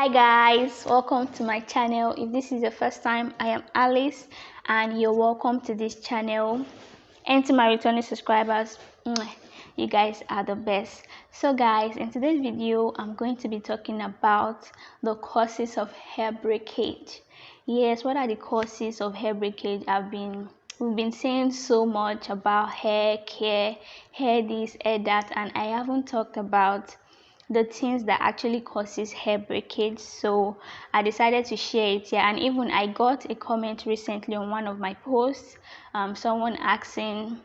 Hi guys, welcome to my channel. If this is your first time, I am Alice and you're welcome to this channel. And to my returning subscribers, you guys are the best. So guys, in today's video I'm going to be talking about the causes of hair breakage. Yes, what are the causes of hair breakage? We've been saying so much about hair care, hair this, hair that, and I haven't talked about the things that actually causes hair breakage, so I decided to share it here. And even I got a comment recently on one of my posts, someone asking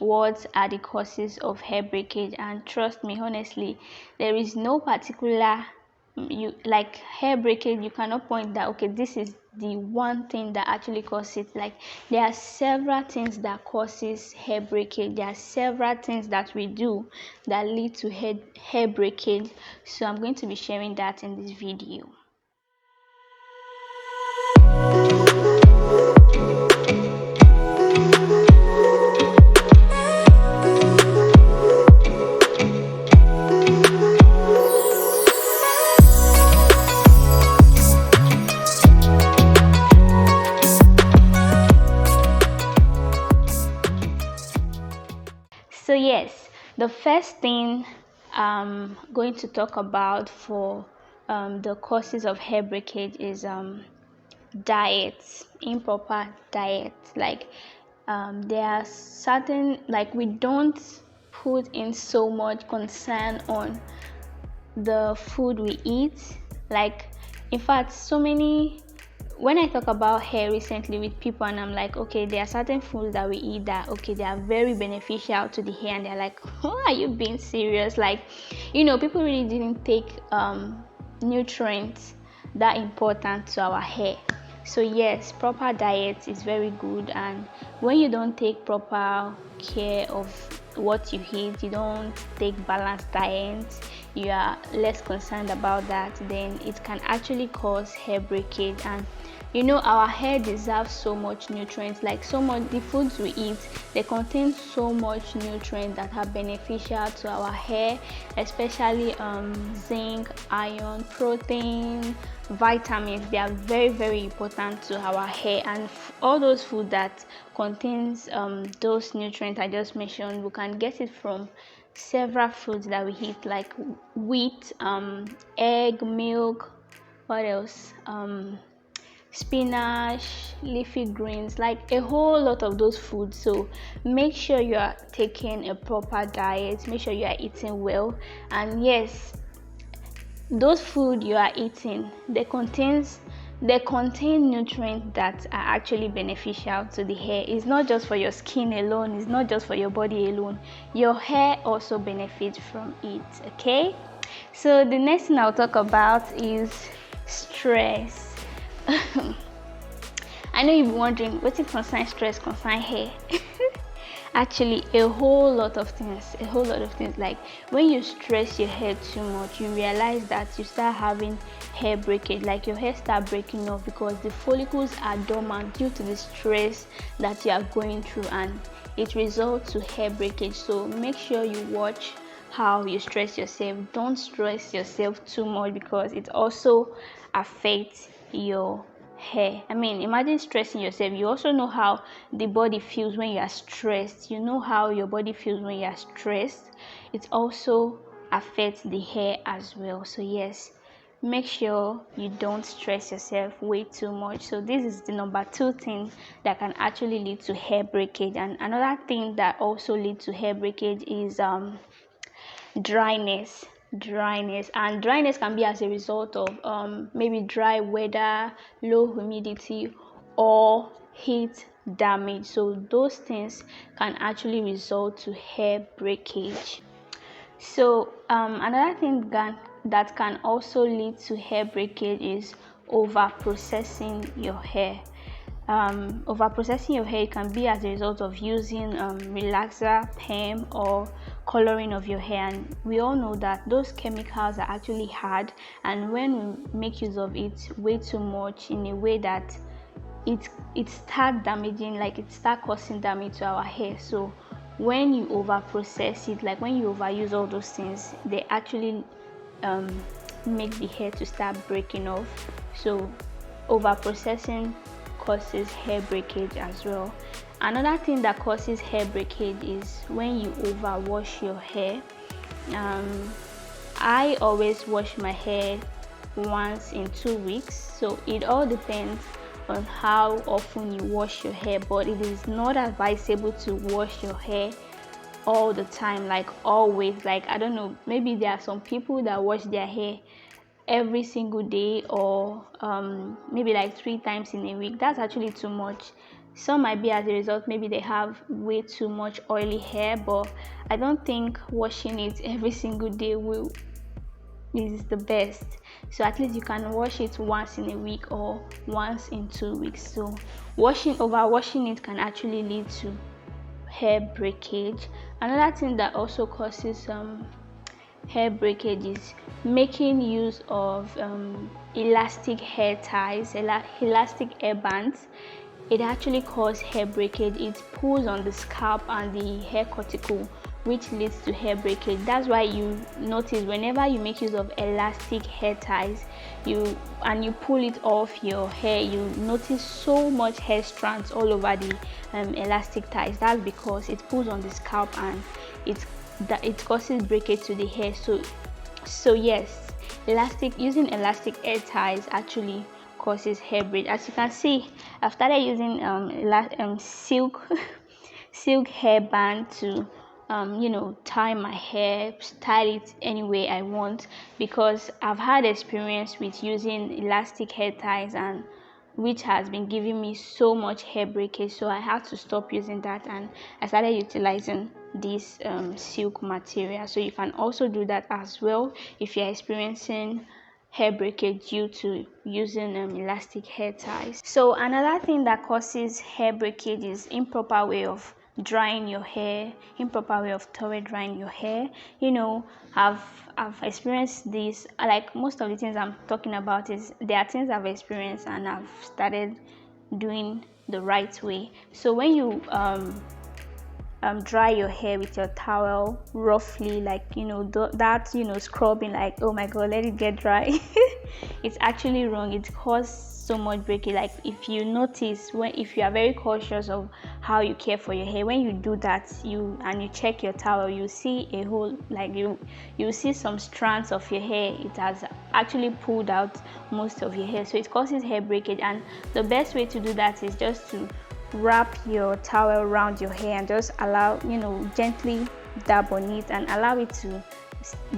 what are the causes of hair breakage, and trust me, honestly, there is no particular like hair breakage. You cannot point that okay, this is the one thing that actually causes it. Like, there are several things that causes hair breakage. There are several things that we do that lead to hair breakage, so I'm going to be sharing that in this video. So yes, the first thing I'm going to talk about for the causes of hair breakage is diets, improper diet. Like, there are certain, like, we don't put in so much concern on the food we eat. Like, in fact, so many, when I talk about hair recently with people and I'm like, okay, there are certain foods that we eat that okay, they are very beneficial to the hair, and they're like, oh, are you being serious? Like, people really didn't take nutrients that important to our hair. So yes, proper diet is very good, and when you don't take proper care of what you eat, you don't take balanced diet, you are less concerned about that, then it can actually cause hair breakage. And our hair deserves so much nutrients, like so much. The foods we eat, they contain so much nutrients that are beneficial to our hair, especially zinc, iron, protein, vitamins. They are very, very important to our hair, and all those food that contains those nutrients I just mentioned, we can get it from several foods that we eat, like wheat, egg, milk, what else, spinach, leafy greens, like a whole lot of those foods. So make sure you are taking a proper diet, make sure you are eating well. And yes, those food you are eating, they contain nutrients that are actually beneficial to the hair. It's not just for your skin alone, it's not just for your body alone, your hair also benefits from it. Okay, so the next thing I'll talk about is stress. I know you'll be wondering, what is concern stress, concern hair? Actually, a whole lot of things. Like, when you stress your hair too much, you realize that you start having hair breakage. Like, your hair start breaking off because the follicles are dormant due to the stress that you are going through, and it results to hair breakage. So make sure you watch how you stress yourself. Don't stress yourself too much because it also affects your hair. I mean, imagine stressing yourself. You also know how the body feels when you are stressed. You know how your body feels when you are stressed. It also affects the hair as well. So yes, make sure you don't stress yourself way too much. So this is the number 2 thing that can actually lead to hair breakage. And another thing that also leads to hair breakage is dryness. And dryness can be as a result of maybe dry weather, low humidity, or heat damage. So those things can actually result to hair breakage. So another thing that can also lead to hair breakage is over processing your hair. Over processing your hair can be as a result of using relaxer, perm, or coloring of your hair, and we all know that those chemicals are actually hard, and when we make use of it way too much in a way that it start damaging, like it start causing damage to our hair. So when you over process it, like when you overuse all those things, they actually make the hair to start breaking off. So over processing causes hair breakage as well. Another thing that causes hair breakage is when you overwash your hair. I always wash my hair once in 2 weeks, so it all depends on how often you wash your hair, but it is not advisable to wash your hair all the time, like always. Like, I don't know, maybe there are some people that wash their hair every single day, or maybe like 3 times in a week. That's actually too much. Some might be as a result, maybe they have way too much oily hair, but I don't think washing it every single day is the best. So at least you can wash it once in a week or once in 2 weeks. So overwashing it can actually lead to hair breakage. Another thing that also causes hair breakage is making use of elastic hair ties, elastic hair bands. It actually causes hair breakage. It pulls on the scalp and the hair cuticle, which leads to hair breakage. That's why you notice whenever you make use of elastic hair ties, you pull it off your hair, you notice so much hair strands all over the elastic ties. That's because it pulls on the scalp and it causes breakage to the hair. So yes, using elastic hair ties actually causes hair break. As you can see, I've started using silk hairband to tie my hair, style it any way I want, because I've had experience with using elastic hair ties, and which has been giving me so much hair breakage. So I had to stop using that, and I started utilizing this silk material. So you can also do that as well if you're experiencing hair breakage due to using elastic hair ties. So another thing that causes hair breakage is improper way of drying your hair, improper way of towel drying your hair. I've experienced this. Like, most of the things I'm talking about there are things I've experienced and I've started doing the right way. So when you dry your hair with your towel roughly, like scrubbing, like, oh my god, let it get dry, it's actually wrong. It causes so much breakage. Like, if you notice, if you are very cautious of how you care for your hair, when you do that, you check your towel, you see a whole, like, you see some strands of your hair. It has actually pulled out most of your hair, so it causes hair breakage. And the best way to do that is just to wrap your towel around your hair and just allow, gently dab on it and allow it to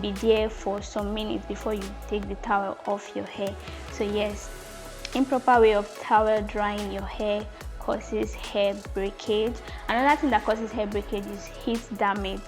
be there for some minutes before you take the towel off your hair. So yes, improper way of towel drying your hair causes hair breakage. Another thing that causes hair breakage is heat damage.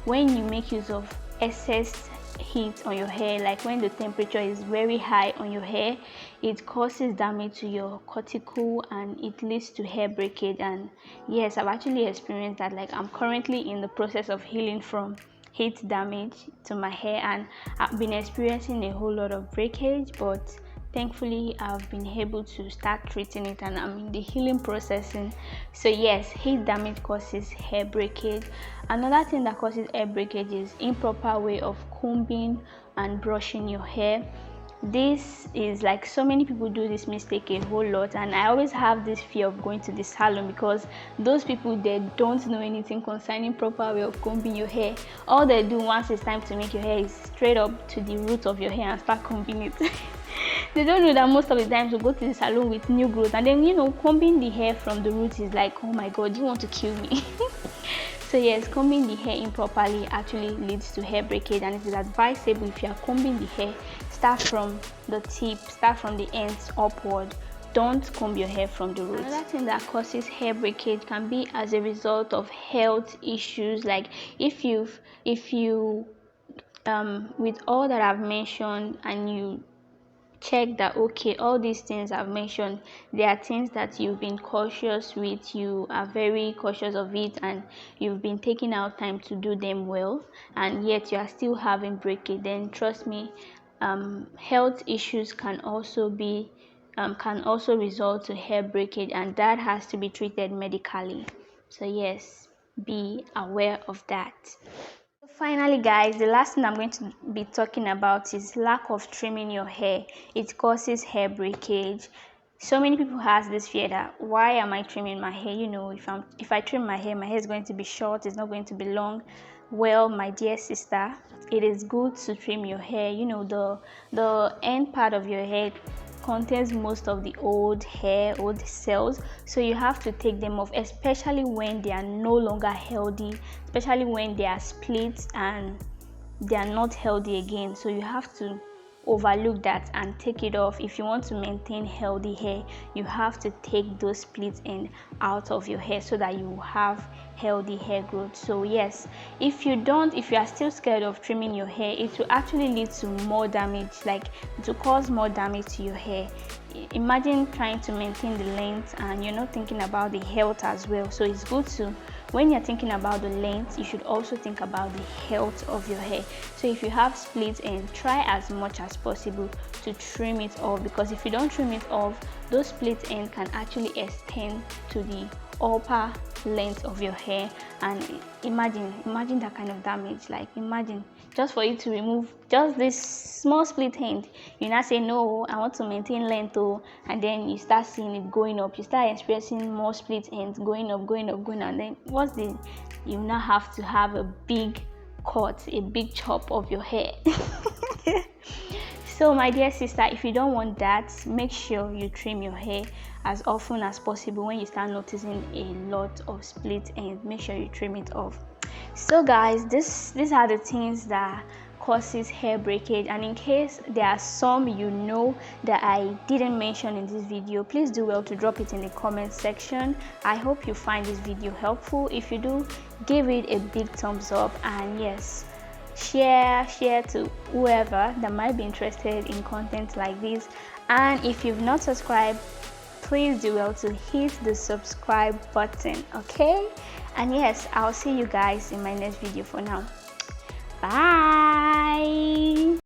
When you make use of excess heat on your hair, like when the temperature is very high on your hair, it causes damage to your cuticle and it leads to hair breakage. And yes, I've actually experienced that. Like, I'm currently in the process of healing from heat damage to my hair, and I've been experiencing a whole lot of breakage, but thankfully I've been able to start treating it and I'm in the healing processing. So yes, heat damage causes hair breakage. Another thing that causes hair breakage is improper way of combing and brushing your hair. This is, like, so many people do this mistake a whole lot, and I always have this fear of going to the salon because those people, they don't know anything concerning proper way of combing your hair. All they do once it's time to make your hair is straight up to the root of your hair and start combing it. They don't know that most of the times we go to the salon with new growth, and then combing the hair from the root is like, oh my god, you want to kill me. So yes, combing the hair improperly actually leads to hair breakage, and it is advisable, if you are combing the hair, start from the tip, start from the ends upward. Don't comb your hair from the roots. Another thing that causes hair breakage can be as a result of health issues. Like, if you with all that I've mentioned, and you check that, okay, all these things I've mentioned, there are things that you've been cautious with, you are very cautious of it, and you've been taking out time to do them well, and yet you are still having breakage, then trust me, health issues can also result to hair breakage, and that has to be treated medically. So yes, be aware of that. Finally guys, the last thing I'm going to be talking about is lack of trimming your hair. It causes hair breakage. So many people has this fear that why am I trimming my hair? You know, if I trim my hair is going to be short, it's not going to be long. Well, my dear sister, it is good to trim your hair. You know, the end part of your hair contains most of the old hair, old cells, so you have to take them off, especially when they are no longer healthy, especially when they are split and they are not healthy again. So you have to overlook that and take it off. If you want to maintain healthy hair, you have to take those split ends out of your hair so that you have healthy hair growth. So yes, if you are still scared of trimming your hair, it will actually lead to more damage, like it will cause more damage to your hair. Imagine trying to maintain the length and you're not thinking about the health as well. So it's good to, when you're thinking about the length, you should also think about the health of your hair. So if you have split ends, try as much as possible to trim it off, because if you don't trim it off, those split ends can actually extend to the upper length of your hair. And imagine that kind of damage. Like imagine just for you to remove just this small split end, you now say no, I want to maintain length, and then you start seeing it going up, you start experiencing more split ends going up, and then you now have to have a big cut, a big chop of your hair. So my dear sister, if you don't want that, make sure you trim your hair as often as possible. When you start noticing a lot of split ends, make sure you trim it off. So guys, these are the things that causes hair breakage, and in case there are some you know that I didn't mention in this video, please do well to drop it in the comment section. I hope you find this video helpful. If you do, give it a big thumbs up, and yes, share to whoever that might be interested in content like this. And if you've not subscribed, please do well to hit the subscribe button, okay? And yes, I'll see you guys in my next video. For now, bye.